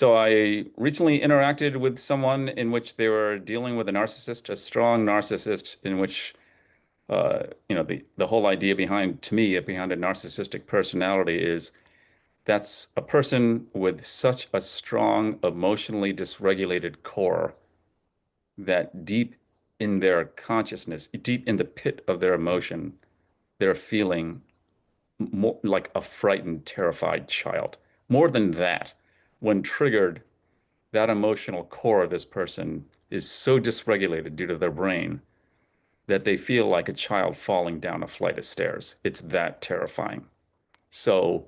So I recently interacted with someone in which they were dealing with a narcissist, a strong narcissist, in which the whole idea behind, to me, behind a narcissistic personality is that's a person with such a strong, emotionally dysregulated core that deep in their consciousness, deep in the pit of their emotion, they're feeling more like a frightened, terrified child. More than that, when triggered, that emotional core of this person is so dysregulated due to their brain that they feel like a child falling down a flight of stairs. It's that terrifying. So,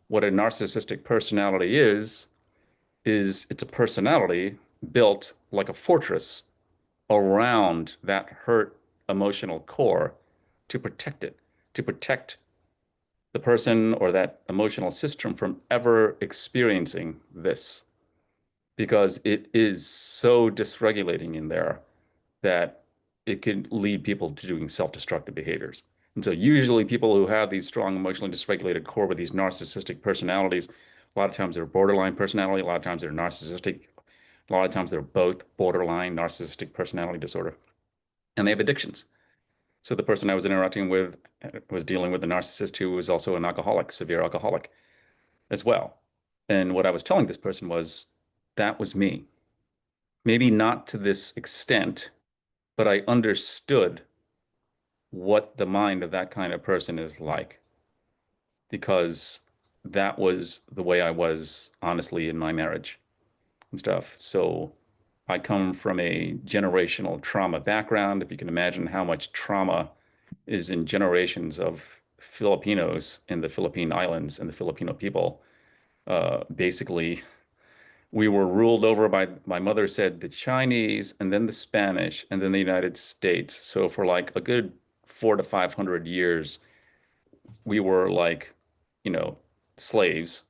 what a narcissistic personality is it's a personality built like a fortress around that hurt emotional core to protect it, to protect the person or that emotional system from ever experiencing this, because it is so dysregulating in there that it can lead people to doing self-destructive behaviors. And so usually people who have these strong emotionally dysregulated core with these narcissistic personalities, a lot of times they're borderline personality, a lot of times they're narcissistic, a lot of times they're both borderline narcissistic personality disorder, and they have addictions. So the person I was interacting with was dealing with a narcissist who was also an alcoholic, severe alcoholic as well. And what I was telling this person was that was me. Maybe not to this extent, but I understood what the mind of that kind of person is like because that was the way I was honestly in my marriage and stuff. So I come from a generational trauma background. If you can imagine how much trauma is in generations of Filipinos in the Philippine Islands and the Filipino people, basically we were ruled over by, my mother said, the Chinese and then the Spanish and then the United States. So for like a good 400 to 500 years, we were like, you know, slaves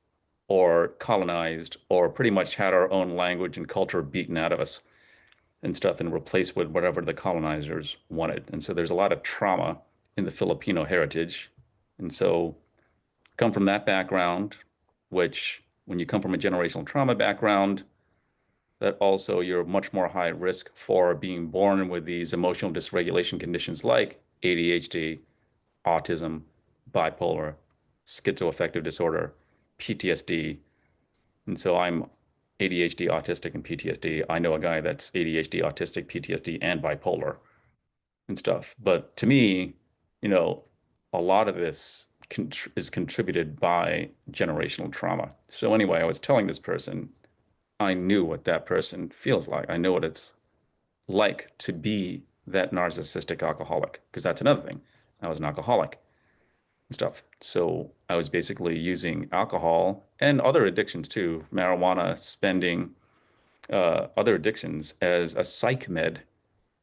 or colonized or pretty much had our own language and culture beaten out of us and stuff and replaced with whatever the colonizers wanted. And so there's a lot of trauma in the Filipino heritage. And so come from that background, which when you come from a generational trauma background, that also you're much more high risk for being born with these emotional dysregulation conditions like ADHD, autism, bipolar, schizoaffective disorder, PTSD. And so I'm ADHD, autistic, and PTSD. I know a guy that's ADHD, autistic, PTSD, and bipolar and stuff. But to me, you know, a lot of this is contributed by generational trauma. So anyway, I was telling this person, I knew what that person feels like. I know what it's like to be that narcissistic alcoholic, because that's another thing. I was an alcoholic and stuff. So I was basically using alcohol and other addictions too, marijuana, spending, other addictions as a psych med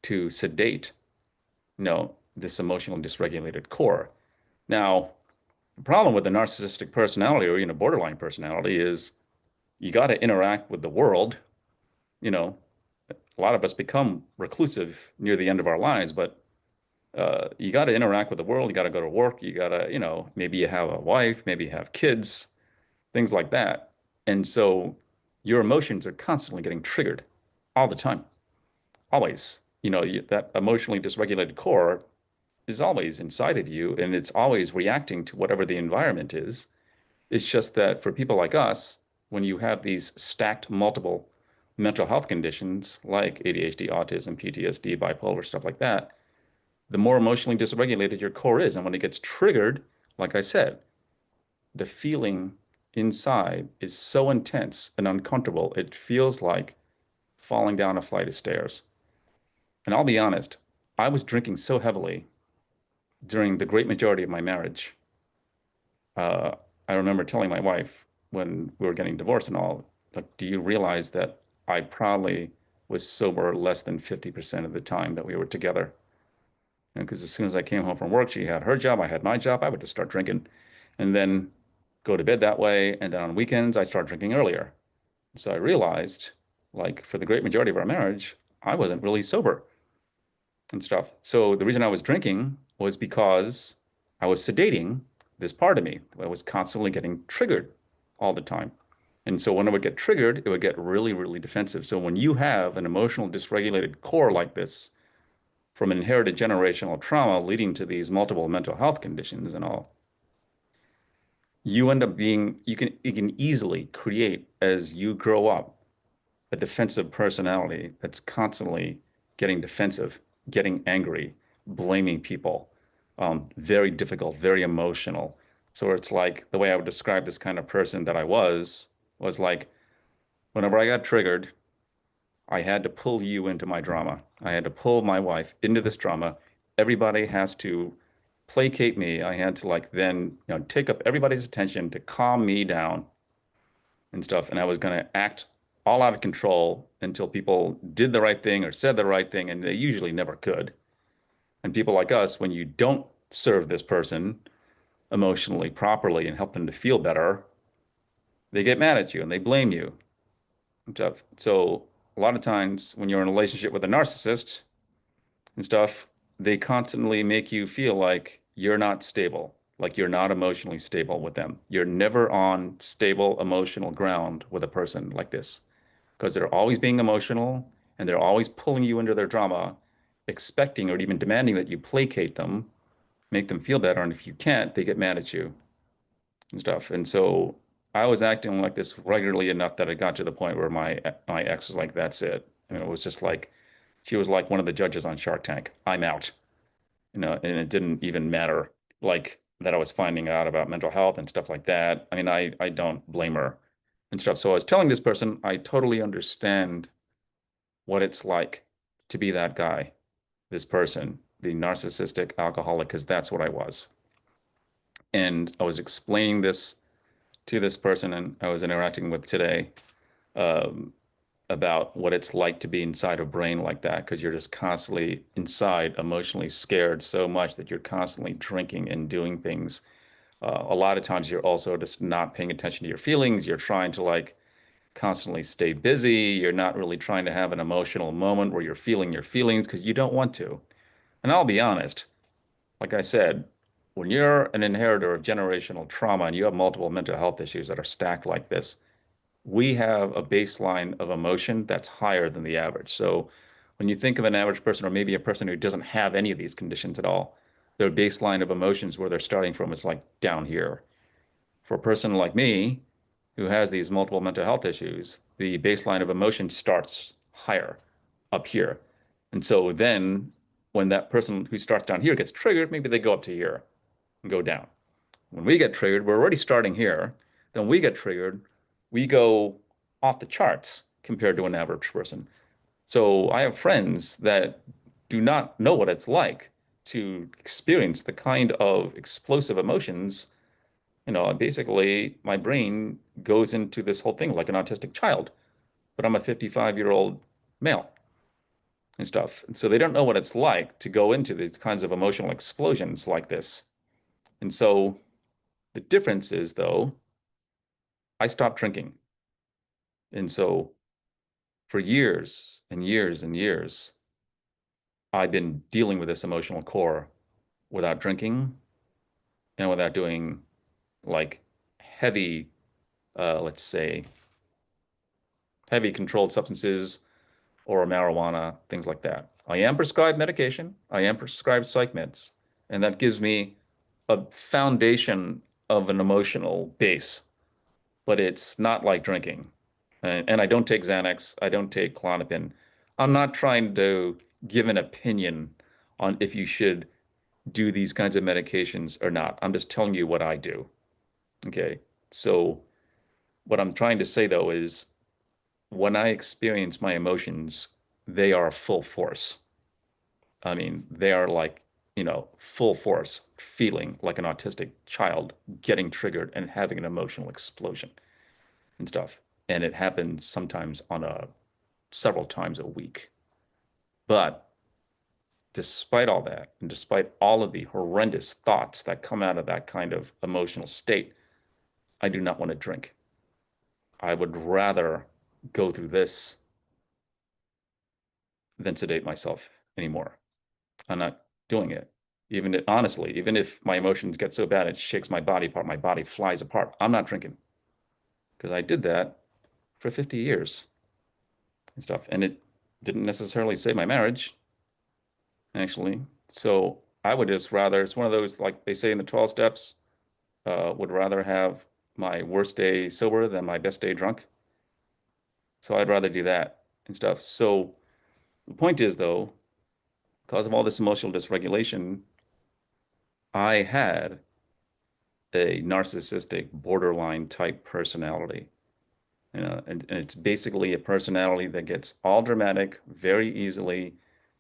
to sedate, this emotional dysregulated core. Now, the problem with the narcissistic personality or borderline personality is you got to interact with the world. You know, a lot of us become reclusive near the end of our lives, but you got to interact with the world. You got to go to work. You got to, maybe you have a wife, maybe you have kids, things like that. And so your emotions are constantly getting triggered all the time, always. That emotionally dysregulated core is always inside of you and it's always reacting to whatever the environment is. It's just that for people like us, when you have these stacked multiple mental health conditions like ADHD, autism, PTSD, bipolar, stuff like that, the more emotionally dysregulated your core is. And when it gets triggered, like I said, the feeling inside is so intense and uncomfortable, it feels like falling down a flight of stairs. And I'll be honest, I was drinking so heavily during the great majority of my marriage. Uh, I remember telling my wife when we were getting divorced and all, like, do you realize that I probably was sober less than 50% of the time that we were together? Because as soon as I came home from work, she had her job, I had my job, I would just start drinking and then go to bed that way. And then on weekends, I start drinking earlier. So I realized, like, for the great majority of our marriage, I wasn't really sober and stuff. So the reason I was drinking was because I was sedating this part of me. I was constantly getting triggered all the time. And so when it would get triggered, it would get really, really defensive. So when you have an emotional dysregulated core like this from inherited generational trauma leading to these multiple mental health conditions and all, you end up being, you can easily create as you grow up a defensive personality that's constantly getting defensive, getting angry, blaming people, very difficult, very emotional. So it's like the way I would describe this kind of person that I was like whenever I got triggered, I had to pull you into my drama. I had to pull my wife into this drama. Everybody has to placate me. I had to like then, take up everybody's attention to calm me down and stuff. And I was going to act all out of control until people did the right thing or said the right thing, and they usually never could. And people like us, when you don't serve this person emotionally properly and help them to feel better, they get mad at you and they blame you and stuff. So a lot of times when you're in a relationship with a narcissist and stuff, they constantly make you feel like you're not stable, like you're not emotionally stable with them. You're never on stable emotional ground with a person like this because they're always being emotional and they're always pulling you into their drama, expecting or even demanding that you placate them, make them feel better. And if you can't, they get mad at you and stuff. And so I was acting like this regularly enough that it got to the point where my ex was like, "That's it." I mean, it was just like she was like one of the judges on Shark Tank. I'm out, and it didn't even matter like that I was finding out about mental health and stuff like that. I mean, I don't blame her and stuff. So I was telling this person, I totally understand what it's like to be that guy, this person, the narcissistic alcoholic, because that's what I was. And I was explaining this to this person and I was interacting with today, um, about what it's like to be inside a brain like that, because you're just constantly inside, emotionally scared so much that you're constantly drinking and doing things. A lot of times you're also just not paying attention to your feelings. You're trying to like constantly stay busy. You're not really trying to have an emotional moment where you're feeling your feelings because you don't want to. And I'll be honest, like I said, when you're an inheritor of generational trauma and you have multiple mental health issues that are stacked like this, we have a baseline of emotion that's higher than the average. So when you think of an average person, or maybe a person who doesn't have any of these conditions at all, their baseline of emotions where they're starting from is like down here. For a person like me, who has these multiple mental health issues, the baseline of emotion starts higher up here. And so then when that person who starts down here gets triggered, maybe they go up to here and go down. When we get triggered, we're already starting here. Then we get triggered, we go off the charts compared to an average person. So I have friends that do not know what it's like to experience the kind of explosive emotions. Basically, my brain goes into this whole thing like an autistic child, but I'm a 55-year-old male and stuff. And so they don't know what it's like to go into these kinds of emotional explosions like this. And so the difference is, though, I stopped drinking. And so for years and years and years, I've been dealing with this emotional core without drinking and without doing like heavy, let's say, heavy controlled substances or marijuana, things like that. I am prescribed medication. I am prescribed psych meds. And that gives me a foundation of an emotional base, but it's not like drinking. And I don't take Xanax. I don't take Klonopin. I'm not trying to give an opinion on if you should do these kinds of medications or not. I'm just telling you what I do. Okay. So what I'm trying to say though is when I experience my emotions, they are full force. I mean, they are like, full force, feeling like an autistic child, getting triggered and having an emotional explosion and stuff. And it happens sometimes on a several times a week. But despite all that, and despite all of the horrendous thoughts that come out of that kind of emotional state, I do not want to drink. I would rather go through this than sedate myself anymore. I'm not doing it. Honestly, even if my emotions get so bad it shakes my body apart, my body flies apart, I'm not drinking because I did that for 50 years and stuff. And it didn't necessarily save my marriage, actually. So I would just rather, it's one of those, like they say in the 12 steps, would rather have my worst day sober than my best day drunk. So I'd rather do that and stuff. So the point is, though, because of all this emotional dysregulation, I had a narcissistic borderline type personality. And it's basically a personality that gets all dramatic very easily,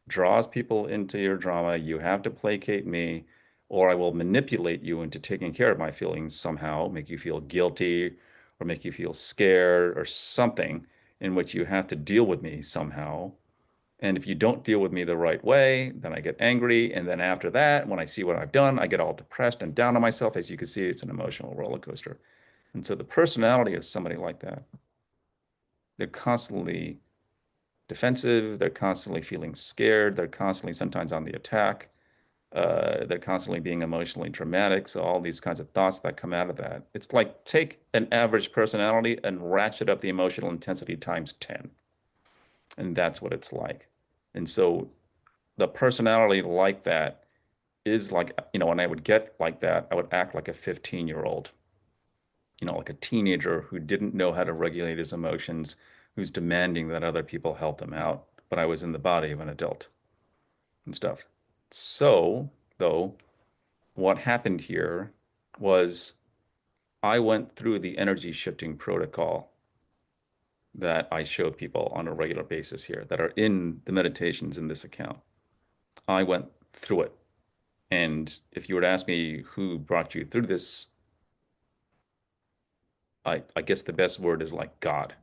draws people into your drama. You have to placate me, or I will manipulate you into taking care of my feelings somehow, make you feel guilty or make you feel scared or something in which you have to deal with me somehow. And if you don't deal with me the right way, then I get angry. And then after that, when I see what I've done, I get all depressed and down on myself. As you can see, it's an emotional roller coaster. And so the personality of somebody like that, they're constantly defensive. They're constantly feeling scared. They're constantly sometimes on the attack. They're constantly being emotionally dramatic. So all these kinds of thoughts that come out of that, it's like take an average personality and ratchet up the emotional intensity times 10. And that's what it's like. And so the personality like that is like, when I would get like that, I would act like a 15-year-old, like a teenager who didn't know how to regulate his emotions, who's demanding that other people help them out. But I was in the body of an adult and stuff. So, though, what happened here was I went through the energy shifting protocol that I show people on a regular basis here that are in the meditations in this account. I went through it. And if you were to ask me who brought you through this, I guess the best word is like God,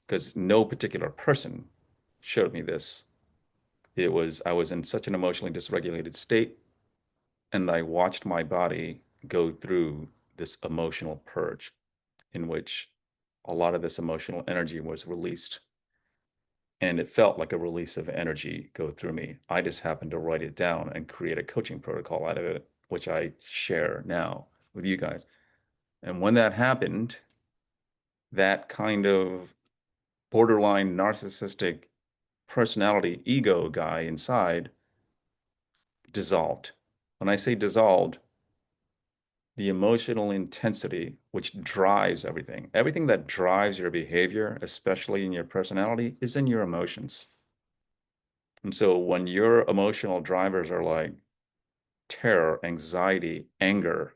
because no particular person showed me this. I was in such an emotionally dysregulated state, and I watched my body go through this emotional purge in which a lot of this emotional energy was released. And it felt like a release of energy go through me. I just happened to write it down and create a coaching protocol out of it, which I share now with you guys. And when that happened, that kind of borderline narcissistic personality ego guy inside dissolved. When I say dissolved, the emotional intensity which drives everything that drives your behavior, especially in your personality, is in your emotions. And so when your emotional drivers are like terror, anxiety, anger,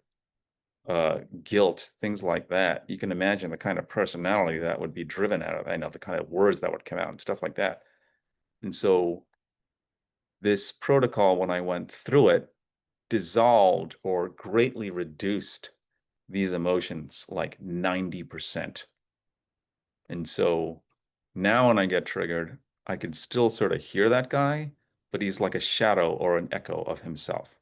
guilt, things like that, you can imagine the kind of personality that would be driven out of that, the kind of words that would come out and stuff like that. And so this protocol, when I went through it, dissolved or greatly reduced these emotions like 90%. And so now when I get triggered, I can still sort of hear that guy, but he's like a shadow or an echo of himself.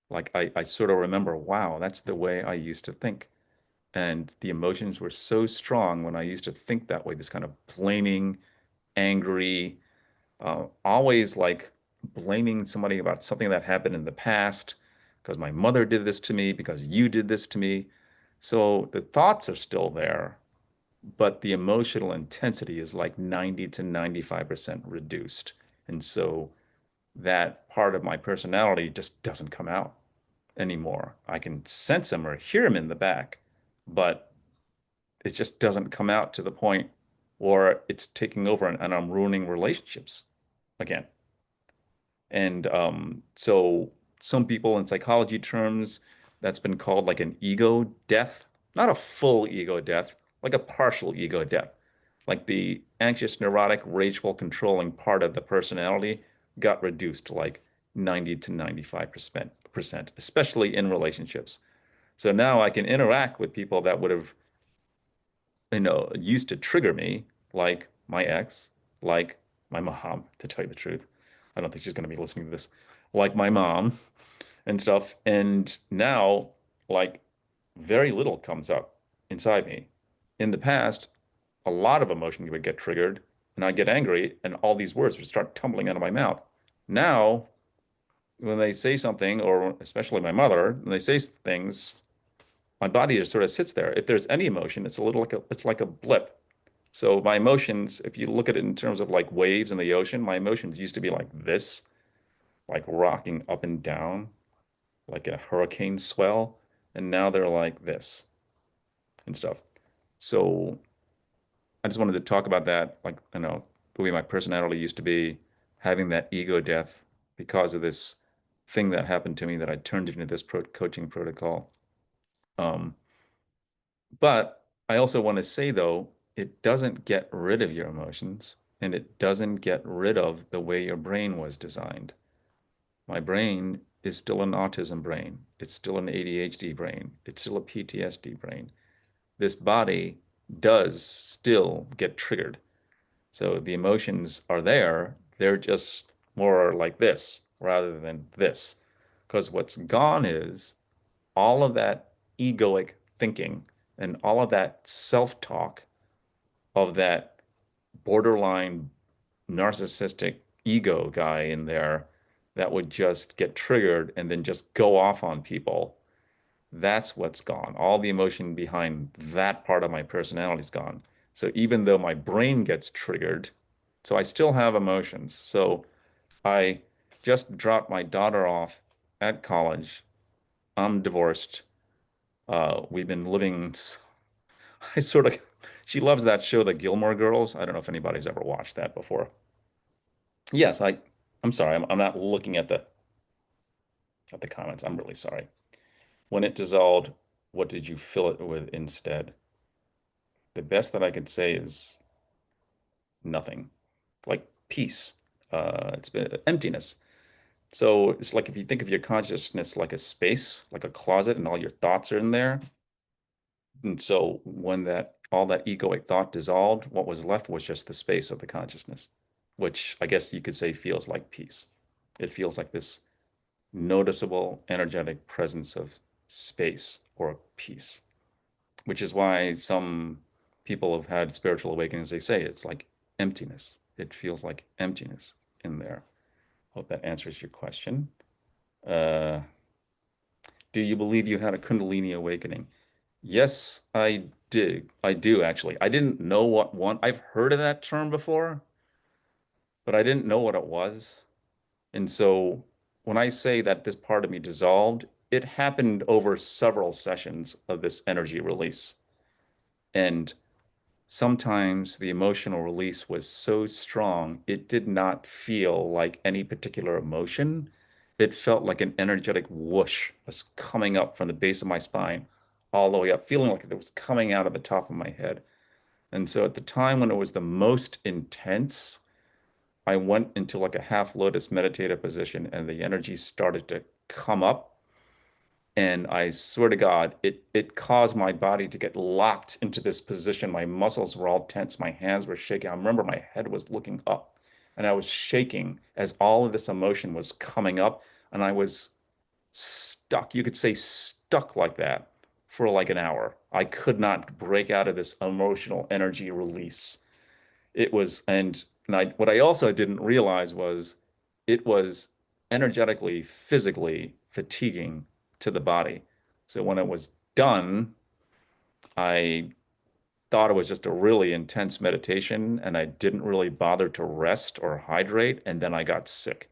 Like I sort of remember, wow, that's the way I used to think. And the emotions were so strong when I used to think that way, this kind of blaming, angry, always like blaming somebody about something that happened in the past, because my mother did this to me, because you did this to me. So the thoughts are still there, but the emotional intensity is like 90 to 95% reduced. And so that part of my personality just doesn't come out anymore. I can sense him or hear him in the back, but it just doesn't come out to the point where it's taking over and I'm ruining relationships again. And so some people in psychology terms, that's been called like an ego death, not a full ego death, like a partial ego death. Like the anxious, neurotic, rageful, controlling part of the personality got reduced to like 90 to 95%, especially in relationships. So now I can interact with people that would have, used to trigger me, like my ex, like my mom, to tell you the truth. I don't think she's going to be listening to this, like my mom and stuff. And now, like, very little comes up inside me. In the past, a lot of emotion would get triggered, and I'd get angry, and all these words would start tumbling out of my mouth. Now, when they say something, or especially my mother, when they say things, my body just sort of sits there. If there's any emotion, it's a little like it's like a blip. So my emotions, if you look at it in terms of like waves in the ocean, my emotions used to be like this, like rocking up and down, like a hurricane swell. And now they're like this and stuff. So I just wanted to talk about that, like, the way my personality used to be, having that ego death because of this thing that happened to me that I turned into this coaching protocol. Um, but I also want to say, though, it doesn't get rid of your emotions and it doesn't get rid of the way your brain was designed. My brain is still an autism brain. It's still an ADHD brain. It's still a PTSD brain. This body does still get triggered. So the emotions are there. They're just more like this rather than this. Because what's gone is all of that egoic thinking and all of that self-talk of that borderline narcissistic ego guy in there that would just get triggered and then just go off on people. That's what's gone. All the emotion behind that part of my personality is gone. So even though my brain gets triggered, so I still have emotions. So I just dropped my daughter off at college. I'm divorced. We've been living, I sort of, she loves that show, The Gilmore Girls. I don't know if anybody's ever watched that before. Yes, I'm sorry. I'm not looking at the comments. I'm really sorry. When it dissolved, what did you fill it with instead? The best that I could say is nothing, like peace. It's been emptiness. So it's like if you think of your consciousness like a space, like a closet, and all your thoughts are in there. And so when that all that egoic thought dissolved, what was left was just the space of the consciousness, which I guess you could say feels like peace. It feels like this noticeable, energetic presence of space or peace, which is why some people have had spiritual awakenings. They say it's like emptiness. It feels like emptiness in there. Hope that answers your question. Uh, do you believe you had a Kundalini awakening? Yes, I did. I do actually. I didn't know what one. I've heard of that term before, but I didn't know what it was. And so when I say that this part of me dissolved, it happened over several sessions of this energy release. And sometimes the emotional release was so strong, it did not feel like any particular emotion. It felt like an energetic whoosh was coming up from the base of my spine all the way up, feeling like it was coming out of the top of my head. And so at the time when it was the most intense, I went into like a half lotus meditative position and the energy started to come up. And I swear to God, it caused my body to get locked into this position. My muscles were all tense. My hands were shaking. I remember my head was looking up and I was shaking as all of this emotion was coming up. And I was stuck. You could say stuck like that for like an hour. I could not break out of this emotional energy release. It was, and what I also didn't realize was it was energetically, physically fatiguing to the body. So when it was done, I thought it was just a really intense meditation and I didn't really bother to rest or hydrate. And then I got sick.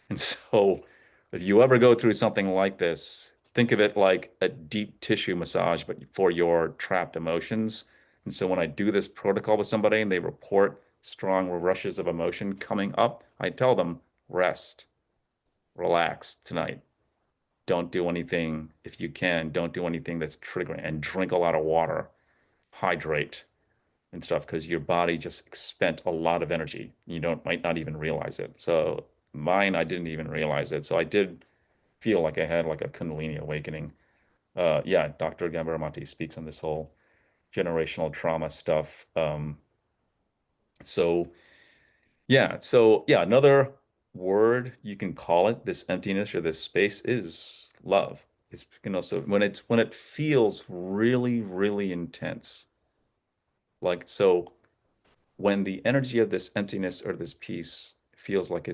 And so if you ever go through something like this, think of it like a deep tissue massage, but for your trapped emotions. And so when I do this protocol with somebody and they report strong rushes of emotion coming up, I tell them, rest, relax tonight. Don't do anything, if you can, don't do anything that's triggering and drink a lot of water, hydrate and stuff because your body just spent a lot of energy. You don't might not even realize it. So mine, I didn't even realize it. So I did feel like I had like a Kundalini awakening. Yeah, Dr. Gabaramanti speaks on this whole generational trauma stuff. So so another word you can call it, this emptiness or this space is love. It's so when it feels really, really intense, like so when the energy of this emptiness or this peace feels like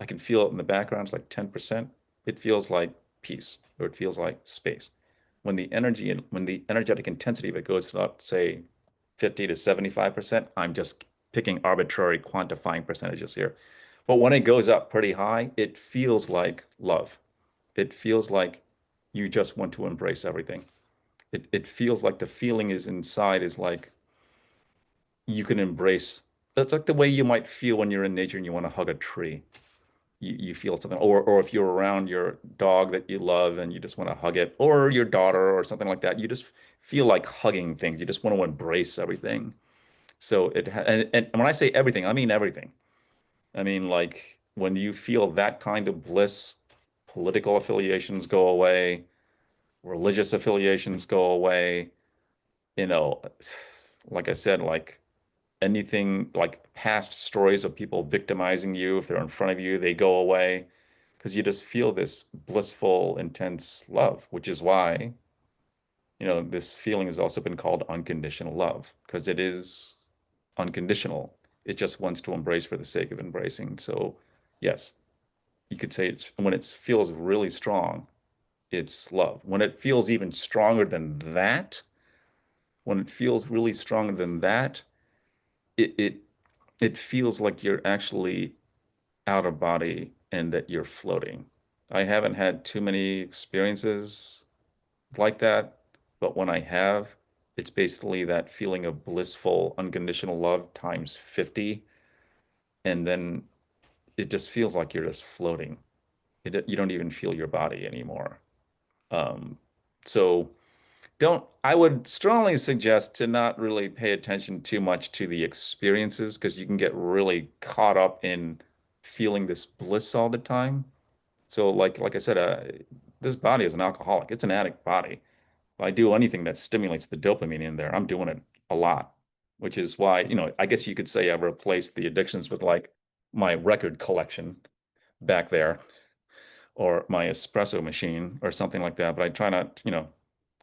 I can feel it in the background, it's like 10%, it feels like peace or it feels like space. When the energetic intensity of it goes up, say 50 to 75%. I'm just picking arbitrary quantifying percentages here. But when it goes up pretty high, it feels like love. It feels like you just want to embrace everything. It feels like the feeling is inside is like you can embrace. That's like the way you might feel when you're in nature and you want to hug a tree. You feel something, or if you're around your dog that you love and you just want to hug it, or your daughter or something like that, you just feel like hugging things. You just want to embrace everything. So and when I say everything, I mean everything. I mean, like when you feel that kind of bliss, political affiliations go away, religious affiliations go away, you know, like I said, like anything like past stories of people victimizing you, if they're in front of you, they go away because you just feel this blissful, intense love, which is why, this feeling has also been called unconditional love because it is unconditional. It just wants to embrace for the sake of embracing. So, yes, you could say it's when it feels really strong, it's love. When it feels even stronger than that, when it feels really stronger than that, it it it feels like you're actually out of body and that you're floating. I haven't had too many experiences like that, but when I have, it's basically that feeling of blissful, unconditional love times 50, and then it just feels like you're just floating. You don't even feel your body anymore. Um, so I would strongly suggest to not really pay attention too much to the experiences because you can get really caught up in feeling this bliss all the time. So like I said, this body is an alcoholic. It's an addict body. If I do anything that stimulates the dopamine in there, I'm doing it a lot, which is why, I guess you could say I've replaced the addictions with like my record collection back there or my espresso machine or something like that. But I try not,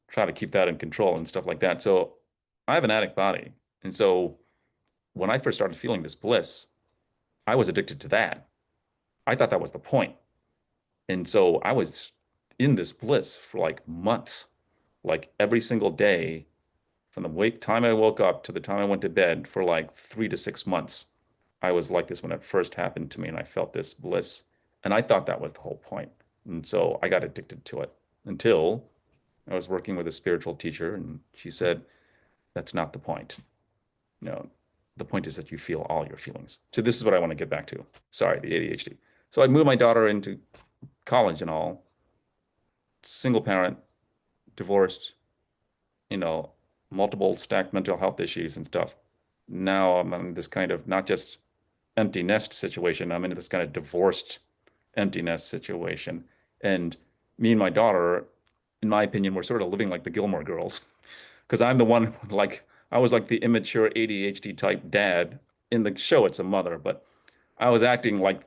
try to keep that in control and stuff like that. So I have an addict body. And so when I first started feeling this bliss, I was addicted to that. I thought that was the point. And so I was in this bliss for like months, like every single day from the wake time I woke up to the time I went to bed for like 3 to 6 months. I was like this when it first happened to me and I felt this bliss. And I thought that was the whole point. And so I got addicted to it until I was working with a spiritual teacher and she said, that's not the point. No, the point is that you feel all your feelings. So this is what I want to get back to. Sorry, the ADHD. So I moved my daughter into college and all, single parent, divorced, you know, multiple stacked mental health issues and stuff. Now I'm in this kind of not just empty nest situation, I'm in this kind of divorced empty nest situation. And me and my daughter, in my opinion, we're sort of living like the Gilmore Girls because I'm the one like I was like the immature ADHD type dad in the show. It's a mother, but I was acting like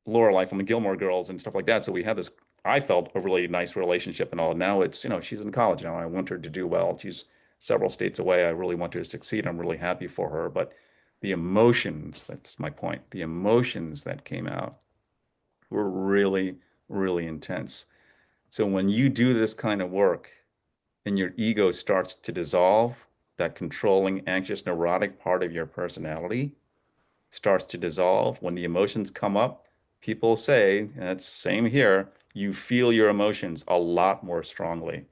Lorelai from the Gilmore Girls and stuff like that. So we had this, I felt a really nice relationship and all. Now it's, she's in college now. I want her to do well. She's several states away. I really want her to succeed. I'm really happy for her. But the emotions, that's my point. The emotions that came out were really, really intense. So when you do this kind of work and your ego starts to dissolve, that controlling, anxious, neurotic part of your personality starts to dissolve. When the emotions come up, people say, and it's same here, you feel your emotions a lot more strongly.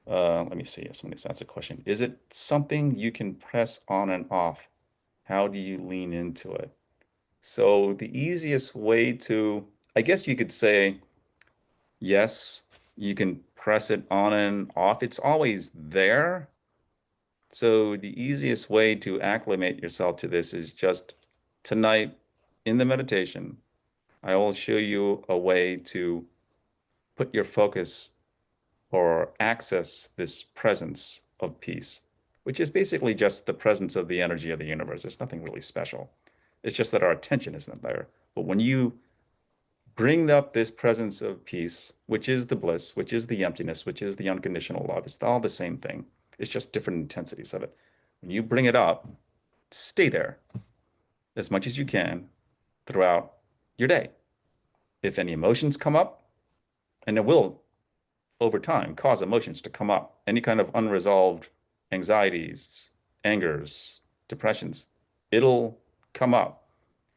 Let me see if somebody asks a question. Is it something you can press on and off? How do you lean into it? So the easiest way to, I guess you could say, yes, you can press it on and off. It's always there. So the easiest way to acclimate yourself to this is just tonight in the meditation, I will show you a way to put your focus or access this presence of peace, which is basically just the presence of the energy of the universe. It's nothing really special. It's just that our attention isn't there. But when you bring up this presence of peace, which is the bliss, which is the emptiness, which is the unconditional love, it's all the same thing. It's just different intensities of it. When you bring it up, stay there as much as you can throughout your day. If any emotions come up, and it will over time cause emotions to come up, any kind of unresolved anxieties, angers, depressions, it'll come up.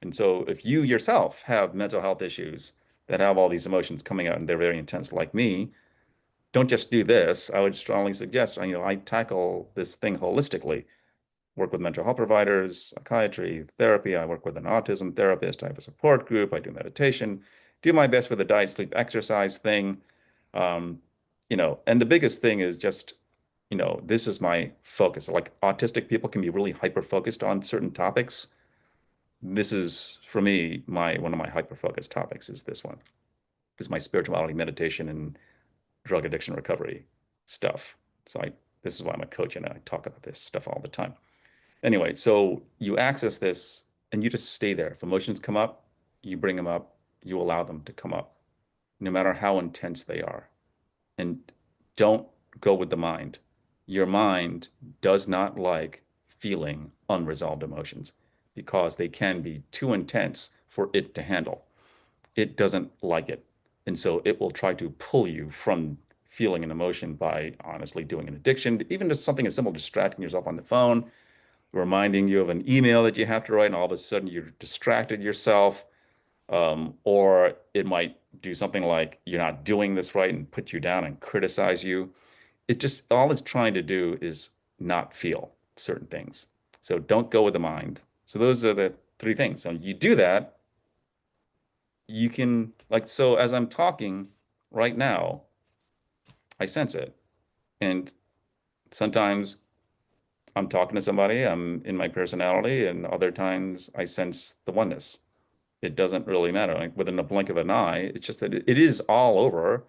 And so if you yourself have mental health issues that have all these emotions coming out and they're very intense like me, don't just do this. I would strongly suggest, I tackle this thing holistically. Work with mental health providers, psychiatry, therapy. I work with an autism therapist. I have a support group. I do meditation, do my best with the diet, sleep, exercise thing. Um, and the biggest thing is just, this is my focus. Like autistic people can be really hyper focused on certain topics. This is for me, my one of my hyper focused topics is this one, is my spirituality, meditation, and drug addiction recovery stuff. So this is why I'm a coach and I talk about this stuff all the time. Anyway, so you access this and you just stay there. If emotions come up, you bring them up, you allow them to come up, no matter how intense they are. And don't go with the mind. Your mind does not like feeling unresolved emotions because they can be too intense for it to handle. It doesn't like it. And so it will try to pull you from feeling an emotion by honestly doing an addiction, even just something as simple as distracting yourself on the phone, reminding you of an email that you have to write, and all of a sudden you're distracted yourself. Or it might do something like you're not doing this right and put you down and criticize you. It just, all it's trying to do is not feel certain things. So don't go with the mind. So those are the three things. So you do that, you can, like, so as I'm talking right now, I sense it. And sometimes I'm talking to somebody, I'm in my personality, and other times I sense the oneness. It doesn't really matter. Like within a blink of an eye, it's just that it is all over,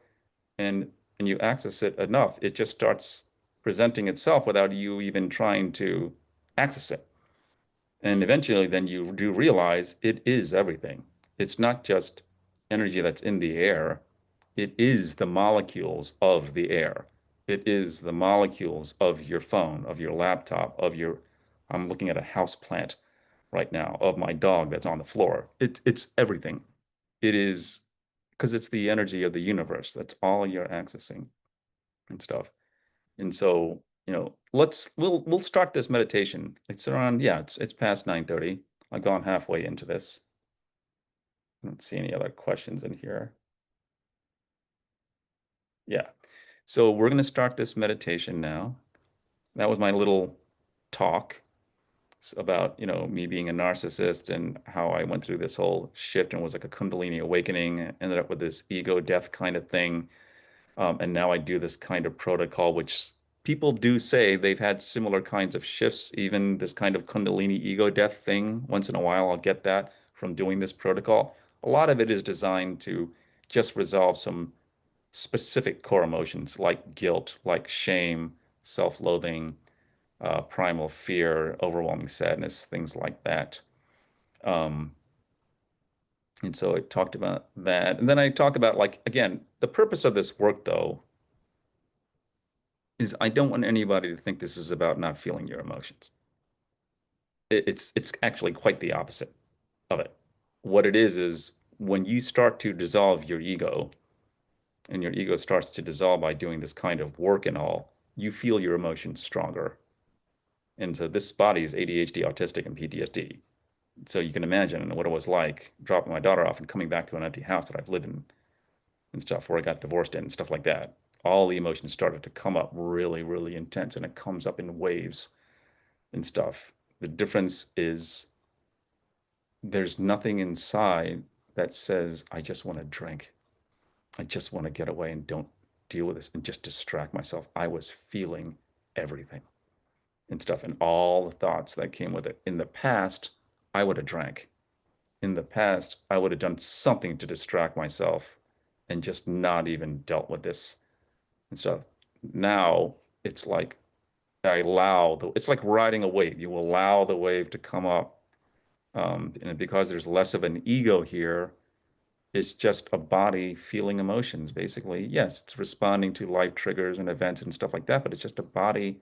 and you access it enough, it just starts presenting itself without you even trying to access it. And eventually, then you do realize it is everything. It's not just energy that's in the air. It is the molecules of the air. It is the molecules of your phone, of your laptop, I'm looking at a house plant right now, of my dog that's on the floor. It's everything. It is because it's the energy of the universe. That's all you're accessing and stuff. And so, we'll start this meditation. It's around, yeah, it's past 9:30. I've gone halfway into this. I don't see any other questions in here. Yeah. So we're going to start this meditation now. That was my little talk about, me being a narcissist and how I went through this whole shift and was like a Kundalini awakening, ended up with this ego death kind of thing. And now I do this kind of protocol, which people do say they've had similar kinds of shifts, even this kind of Kundalini ego death thing. Once in a while, I'll get that from doing this protocol. A lot of it is designed to just resolve some specific core emotions like guilt, like shame, self-loathing, primal fear, overwhelming sadness, things like that. Um, and so I talked about that. And then I talk about, like, again, the purpose of this work, though, is I don't want anybody to think this is about not feeling your emotions. It's actually quite the opposite of it. What it is when you start to dissolve your ego, and your ego starts to dissolve by doing this kind of work and all, you feel your emotions stronger. And so this body is ADHD, autistic, and PTSD. So you can imagine what it was like dropping my daughter off and coming back to an empty house that I've lived in and stuff where I got divorced in and stuff like that. All the emotions started to come up really, really intense, and it comes up in waves and stuff. The difference is there's nothing inside that says, I just want to drink. I just want to get away and don't deal with this and just distract myself. I was feeling everything and stuff and all the thoughts that came with it. In the past, I would have drank. In the past, I would have done something to distract myself and just not even dealt with this and stuff. Now it's like it's like riding a wave. You allow the wave to come up. And because there's less of an ego here, it's just a body feeling emotions, basically. Yes, it's responding to life triggers and events and stuff like that, but it's just a body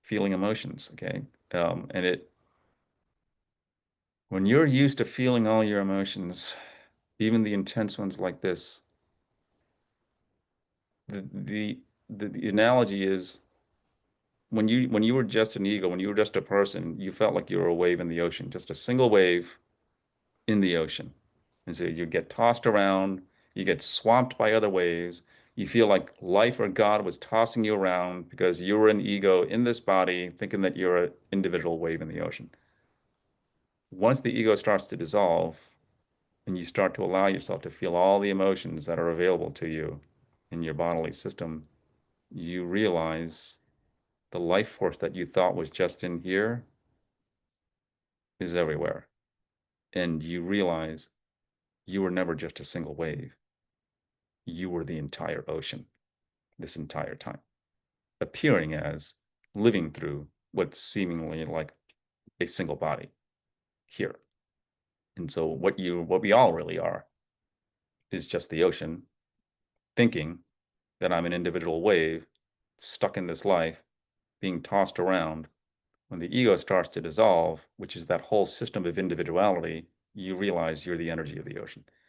feeling emotions, okay? And when you're used to feeling all your emotions, even the intense ones like this, the the analogy is when you were just an ego, when you were just a person, you felt like you were a wave in the ocean, just a single wave in the ocean. And so you get tossed around, you get swamped by other waves. You feel like life or God was tossing you around because you were an ego in this body, thinking that you're an individual wave in the ocean. Once the ego starts to dissolve and you start to allow yourself to feel all the emotions that are available to you in your bodily system, you realize the life force that you thought was just in here is everywhere. And you realize you were never just a single wave. You were the entire ocean this entire time, appearing as living through what's seemingly like a single body here. And so what we all really are is just the ocean, thinking that I'm an individual wave stuck in this life, being tossed around. When the ego starts to dissolve, which is that whole system of individuality, you realize you're the energy of the ocean.